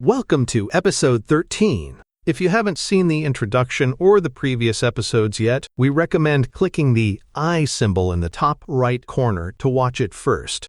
Welcome to episode 13. If you haven't seen the introduction or the previous episodes yet, we recommend clicking the I symbol in the top right corner to watch it first.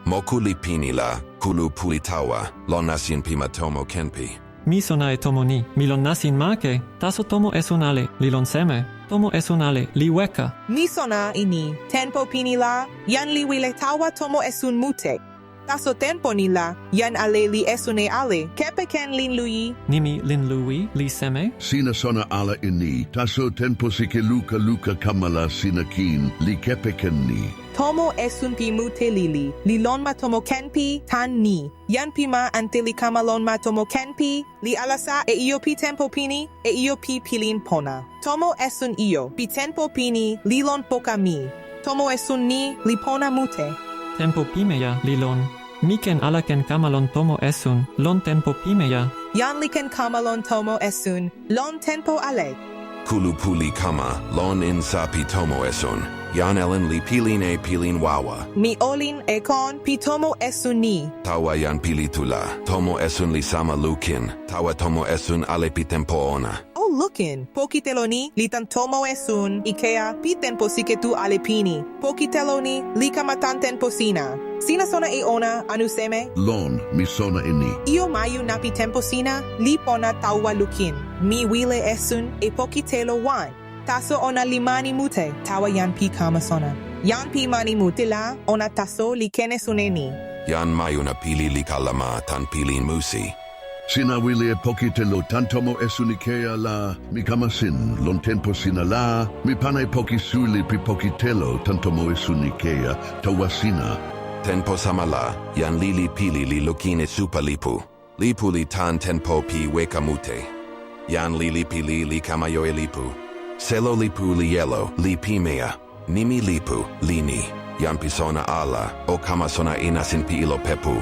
Mokuli pinila, kulu pulitawa, lon nasin pimatomo kenpi. Mi sona e tomo ni, milon nasin make, taso tomo esunale, lilon seme, tomo esunale, li weka. Mi sona ini, tenpo pinila, yan li wile tawa tomo esun mute. Taso tempo nila, yan ale li esune ale, kepe ken lin lui. Nimi lin lui, li seme. Sina sona ala ini, taso tempo sike luka kamala sina kin, li kepe ken ni. Tomo esun pi mute lili, li lon ma tomo kenpi, tan ni. Yan pi ma ante li kama lon ma tomo kenpi, li alasa e io pi tempo pini, e io pi pilin pona. Tomo esun io, pi tempo pini, li lon poka mi. Tomo esun ni, li pona mute. Tempo pimeya, lilon. Miken alaken kamalon tomo esun, lon tempo pimeya. Yan liken kamalon tomo esun, lon tempo ale. Kulu puli kama, lon in sapi tomo esun. Yan elen li pilin e pilin wawa. Mi olin ekon pi tomo esun ni. Tawa yan pili tula, tomo esun li sama lukin. Tawa tomo esun ale pi tempo ona. Oh lookin, pokiteloni, litan tomo esun, ikea, pi tempo siketu ale pini. Pokiteloni, li kamatan tempo sina. Sina sona e ona, anuseme? Lon, mi sona ini. Io mayu na pi tempo sina, li pona tawa lukin. Mi wile esun, e pokitelo wan. Taso ona limani mute, tawa yan pi kama sona. Yan pi mani mute la, ona taso li kene suneni. Yan mayuna pili li kalama tan pilin musi. Sina wile e pokitelo tantomo esunikea la, mi kamasin, lon tempo sina la, mi pana e pokisuli pi pokitelo tantomo esunikea, tawasina. Tempo samala, yan lili pili li lukine supa lipu. Lipu li tan tempo pi weka mute. Yan lili pili li kamayo e lipu. Selo lipu li yelo, li pimea. Nimi lipu, lini. Yan pisona ala, o kamasona inasin pi ilo pepu.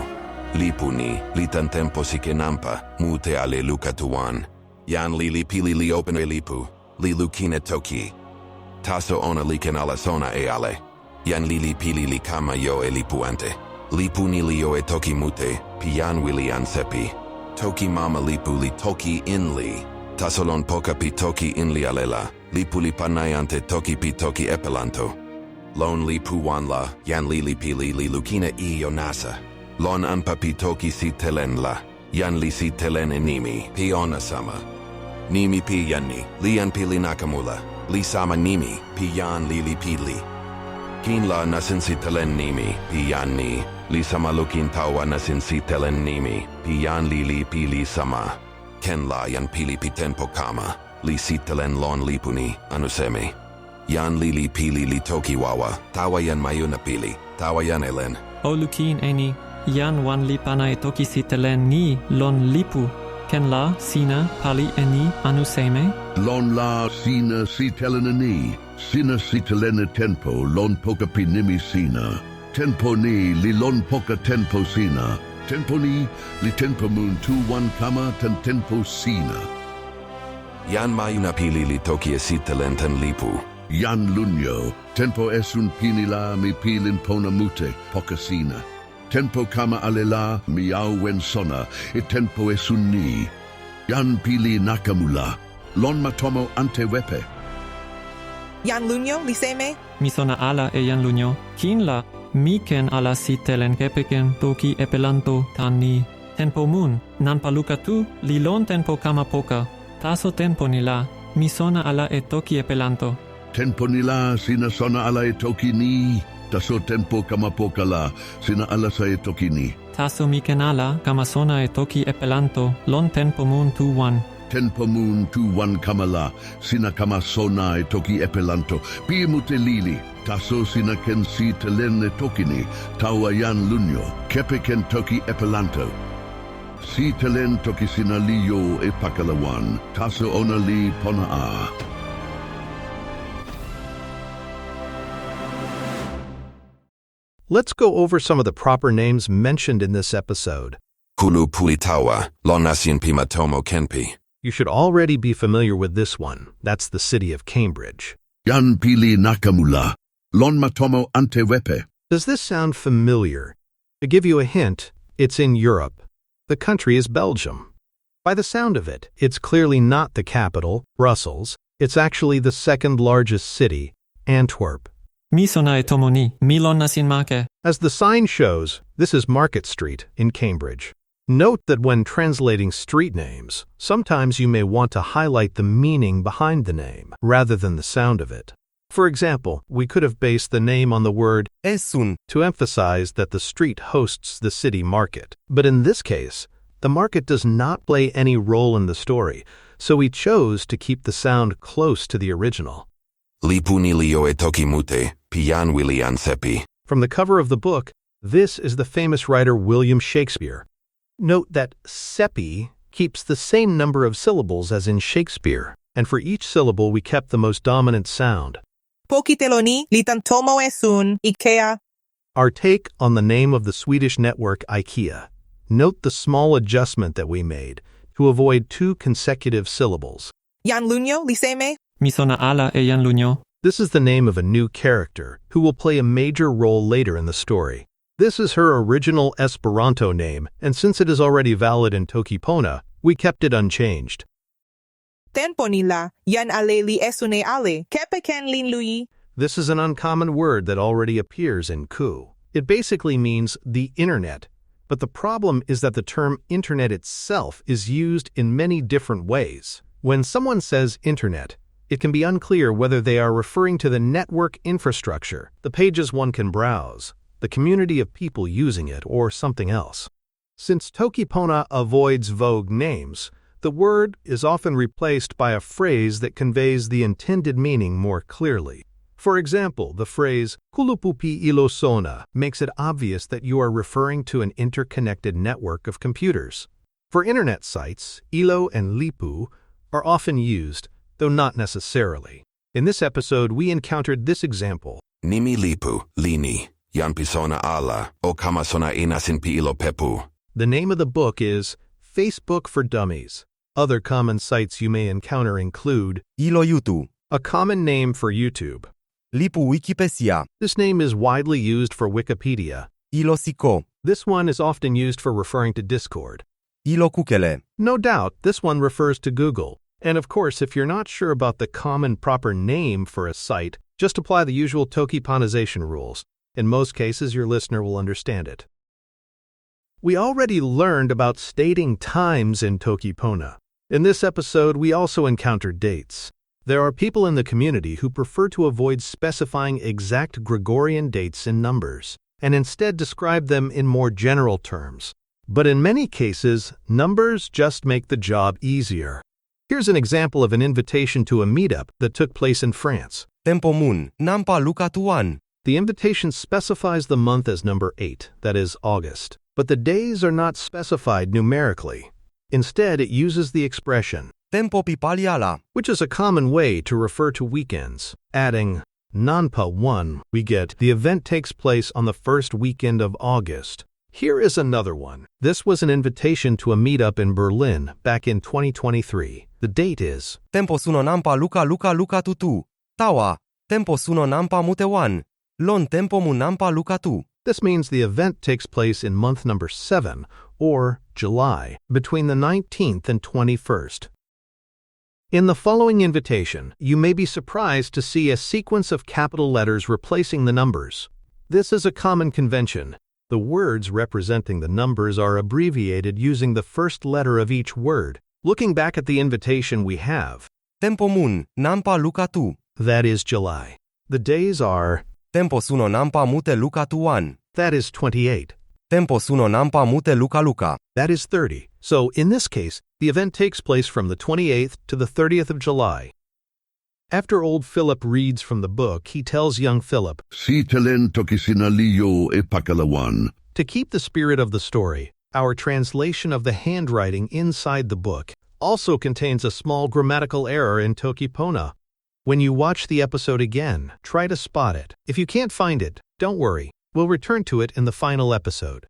Lipu ni, litan tempo sike nampa, mute ale lukatuan. Yan lili pili li open e lipu, li lukine toki. Taso ona liken ala sona e ale. Yan lili pili li kama yo e lipuante. Lipu ni li yo e toki mute, pi yan wili an sepi. Toki mama lipu li toki in li. Tasolon poka pi toki in li alela. Lipu li panayante toki pi toki Esperanto. Lon lipu wan la, yan lili pili li lukina I yo nasa. Lon anpa pi toki si telen la. Yan li si telen enimi, pi ona sama. Nimi pi yanni, li yan Pili Nakamula. Li sama nimi, pi yan lili pili. Kin la nasin si telen nimi, pi yan ni. Li sama lukin tawa nasin si telen nimi, pi yan lili pili sama. Ken la yan pili pi tempo kama. Li si telen lon lipuni, anuseme. Yan lili pili li toki wawa, tawa yan mayuna pili, tawa yan elen. O lukin eni, yan wan li pana e toki sitelen ni, lon lipu. Ken la, sina, pali eni, anuseme? Lon la sina si telenani. Sina si telene tempo, lon poka pinimi sina. Tempo ni li lon poka tempo sina. Tempo ni li tempo moon 2-1 kama tan tempo sina. Yan mayuna pili li toki e si telenten lipu. Yan lunyo, tempo esun pinila mi pilin pona mute, poka sina. Tempo kama alela mi au wen sona, e tempo esun ni. Yan Pili Nakamula, lon matomo ante wepe. Yan lunyo, li seme? Mi sona ala e yan lunyo. Kin la, miken ala sitelen kepeken toki Esperanto tan ni. Tempo mun, nan paluka tu, li lon tempo kama poka. Taso tempo ni la, mi sona ala e toki Esperanto. Tempo nila sina sona ala e toki ni. Taso tempo kama poka la, sina ala sa e toki ni. Taso miken ala kama sona e toki Esperanto, lon tempo mun 2-1. Tempo moon 2-1 kama la, sina kama sona e toki Esperanto. Pi mute lili, taso sina ken si telen e toki ni, tawa yan lunyo, kepe ken toki Esperanto. Si telen toki sina liyo e pakalawan, taso ona li pona a. Let's go over some of the proper names mentioned in this episode. Kulu pulitawa, lon nasin pimatomo kenpi. You should already be familiar with this one. That's the city of Cambridge. Yan Pili Nakamula, lon matomo ante wepe. Does this sound familiar? To give you a hint, It's in Europe. The country is Belgium. By the sound of it, it's clearly not the capital, Brussels. It's actually the second largest city, Antwerp. Mi sona e tomo ni, milon nasin make. As the sign shows, this is Market Street in Cambridge. Note that when translating street names, sometimes you may want to highlight the meaning behind the name rather than the sound of it. For example, we could have based the name on the word esun to emphasize that the street hosts the city market. But in this case, the market does not play any role in the story, so we chose to keep the sound close to the original. Lipuni lio e toki mute, pian wilian sepi. From the cover of the book, this is the famous writer William Shakespeare. Note that sepi keeps the same number of syllables as in Shakespeare, and for each syllable we kept the most dominant sound. Pokiteloni litantomo esun IKEA. Our take on the name of the Swedish network IKEA. Note the small adjustment that we made to avoid 2 consecutive syllables. Jan Lunyo liseme. Mi sona ala e Jan Lunyo. This is the name of a new character who will play a major role later in the story. This is her original Esperanto name, and since it is already valid in Tokipona, we kept it unchanged. Tempo nila, yan ale li esune ale, kepeken lin lui. This is an uncommon word that already appears in Ku. It basically means the internet, but the problem is that the term internet itself is used in many different ways. When someone says internet, it can be unclear whether they are referring to the network infrastructure, the pages one can browse, the community of people using it, or something else. Since Tokipona avoids vogue names, the word is often replaced by a phrase that conveys the intended meaning more clearly. For example, the phrase kulupupi ilo sona makes it obvious that you are referring to an interconnected network of computers. For internet sites, ilo and lipu are often used, though not necessarily. In this episode, we encountered this example. Nimi lipu, lini, yan pisona ala, o kama sona inasin pi ilo pepu. The name of the book is Facebook for Dummies. Other common sites you may encounter include ilo YouTube, a common name for YouTube. lipu Wikipedia, This name is widely used for Wikipedia. ilo Siko, This one is often used for referring to Discord. ilo Kukele, No doubt, this one refers to Google. And of course, if you're not sure about the common proper name for a site, just apply the usual Tokiponization rules. In most cases, your listener will understand it. We already learned about stating times in Tokipona. In this episode, we also encountered dates. There are people in the community who prefer to avoid specifying exact Gregorian dates in numbers, and instead describe them in more general terms. But in many cases, numbers just make the job easier. Here's an example of an invitation to a meetup that took place in France. Tempo mun, nampa luka tuan, The invitation specifies the month as number 8, that is August, but the days are not specified numerically. Instead, it uses the expression, tempo pipaliala, which is a common way to refer to weekends. Adding nanpa 1, we get the event takes place on the first weekend of August. Here is another one. This was an invitation to a meetup in Berlin back in 2023. The date is tempo suno nampa luka tutu, tawa, tempo suno nampa mutewan, lon tempo mu nampa luka tu. This means the event takes place in month number 7, or July, between the 19th and 21st. In the following invitation, you may be surprised to see a sequence of capital letters replacing the numbers. This is a common convention. The words representing the numbers are abbreviated using the first letter of each word. Looking back at the invitation we have, Tempo mun, nampa luka tu. that is July. The days are, Tempo suno nampa mute luka tuan. that is 28. Tempo suno nampa mute luka. That is 30. So, in this case, the event takes place from the 28th to the 30th of July. After old Philip reads from the book, he tells young Philip, Si telen tokisina liyo e pakalawan. to keep the spirit of the story, our translation of the handwriting inside the book also contains a small grammatical error in Tokipona. When you watch the episode again, try to spot it. If you can't find it, don't worry. We'll return to it in the final episode.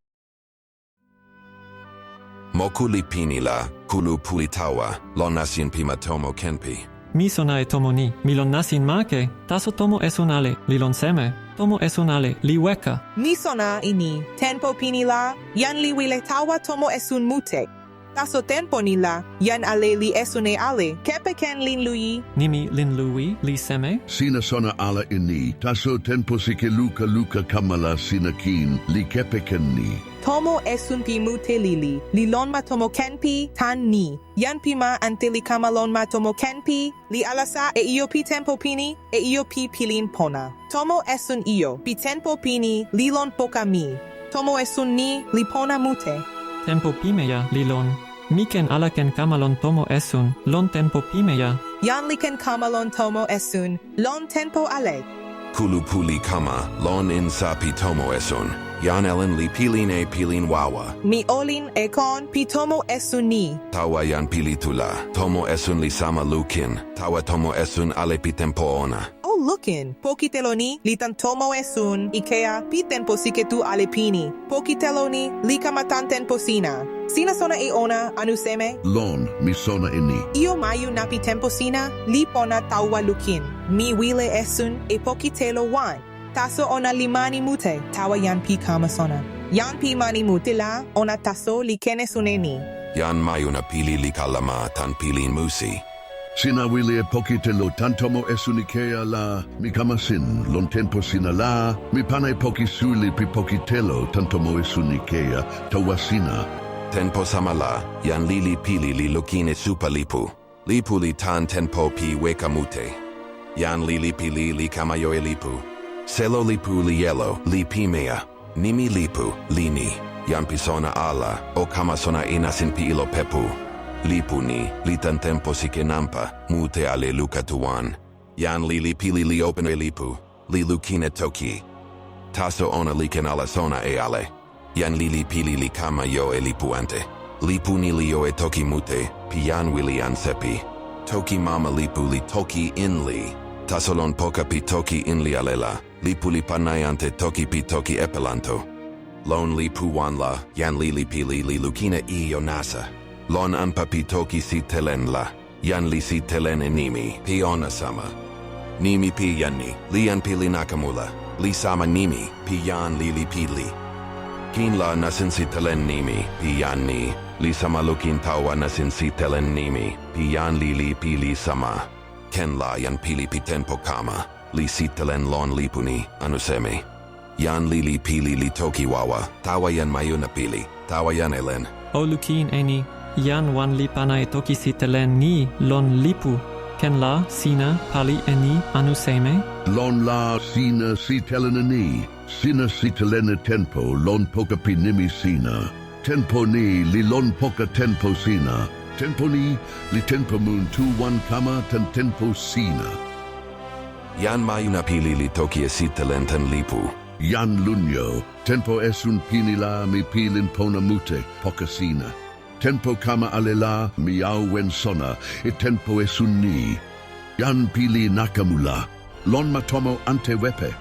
Mokuli pinila, kulu pulitawa, lonasin pimatomo kenpi. Mi sona e tomo ni, milon nasin make, taso tomo esun ale, lilon seme, tomo esun ale li weka. Mi sona ini, tenpo pini la, yan li wile tawa tomo esun mute. Taso tenpo ni la, yan ale li esune ale, kepeken lin lui. Nimi lin lui li seme. Sina sona ala ini, taso tempo sike luka kamala sina kin, li kepeken ni. Tomo esun pi mute lili, li lon ma tomo kenpi tan ni. Yan pi ma ante li kama lon ma tomo kenpi, li alasa e io pi tempo pini, e io pi pilin pona. Tomo esun io, pi tempo pini, li lon poka mi. Tomo esun ni, li pona mute. Tempo pimeya li lon. Miken alaken kamalon tomo esun, lon tempo pimeya. Yan liken kama lon tomo esun, lon tempo ale. Kulu puli kama, lon in sapi tomo esun. Yan elen li pilin e pilin wawa. Mi olin ekon pi tomo esun ni. Tawa yan pili tula. Tomo esun li sama lukin. Tawa tomo esun ale pi tempo ona. Oh lookin, pokiteloni litan tomo esun, ikea pi tempo siketu ale pini. Pokiteloni li kamatan tempo sina. Sina sona e ona anuseme. Lon, mi sona ini. Io mayu na pi tempo sina, li pona tawa lukin. Mi wile esun e pokitelo wan. Taso ona limani mute, tawa yan pi kama sona. Yan pi mani mute la, ona taso li kene suneni. Yan mayuna pili li kalama tan pilin musi. Sina wile e pokitelo tantomo esunikea la, mi kamasin, lon tempo sina la, mi pana e pokisuli pi pokitelo tantomo esunikea, tawasina. Tenpo samala, yan lili pili li lukine supa lipu. Lipu li tan tenpo pi wekamute. Yan lili pili li kamayoe lipu. Selo lipu li yelo, li pimea. Nimi lipu, lini. Yan pisona ala, o kamasona inasin pi ilo pepu. Lipu ni, litan tempo sike nampa, mute ale lukatuan. Yan lili pili li opene lipu, li lukine toki. Taso ona liken ala sona e ale. Yan lili pili li kama yo e lipuante. Lipu ni li yo e toki mute, pi yan wili an sepi. Toki mama lipu li toki in li. Tasolon poka pi toki in li alela. Lipu li panayante toki pi toki Esperanto. Lon lipu wan la, yan lili pili li lukina I yo nasa. Lon anpa pi toki si telen la. Yan li si telen e nimi, pi ona sama. Nimi pi yanni, li yan Pili Nakamula. Li sama nimi, pi yan lili pili. Kin la nasin si telen nimi, pi yan ni. Li sama lukin tawa nasin si telen nimi, pi yan lili pili sama. Ken la yan pili pi tempo kama. Li si telen lon lipuni, anuseme. Yan lili pili li toki wawa. Tawa yan mayuna pili. Tawa yan elen. O lukin eni, yan wan li pana e toki sitelen ni lon lipu. Ken la sina pali eni anuseme. Lon la sina si telenani. Sina si telene tempo, lon poka pinimi sina. Tempo ni li lon poka tempo sina. Tempo ni li tempo moon 2-1 kama tan tempo sina. Yan mayuna pili li toki e si telenten lipu. Yan lunyo, tempo esun pinila mi pilin pona mute, poka sina. Tempo kama alela mi au wen sona, e tempo esun ni. Yan Pili Nakamula, lon matomo ante wepe.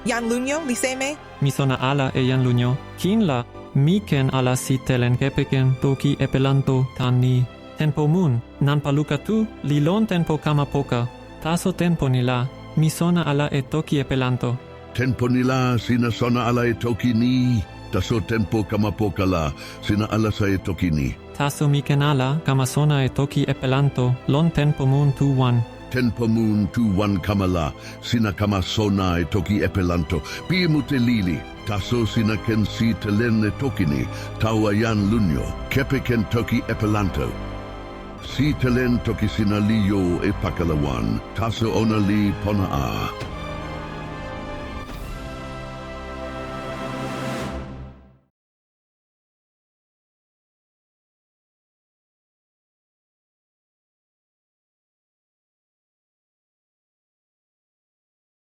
Yan lunyo liseme. Mi sona ala e yan lunyo. Kin la, mi ken ala sitelen kepeken toki Esperanto tan ni. Tempo mun, nan paluka tu, li lon tempo kama poka. Taso tempo ni la, mi sona ala e toki Esperanto. Tempo nila sina sona ala e toki ni. Taso tempo kama poka la, sina ala sa e toki ni. Taso mi ken ala kama sona e toki Esperanto, lon tempo mun 2-1. Tempo moon 2-1 kama la, sina kama sona e toki Esperanto. Pi mute lili, taso sina ken si telen e toki ni. Tawa yan lunyo, kepe ken toki Esperanto. Si telen toki sina liyo e pakalawan, taso ona li pona a.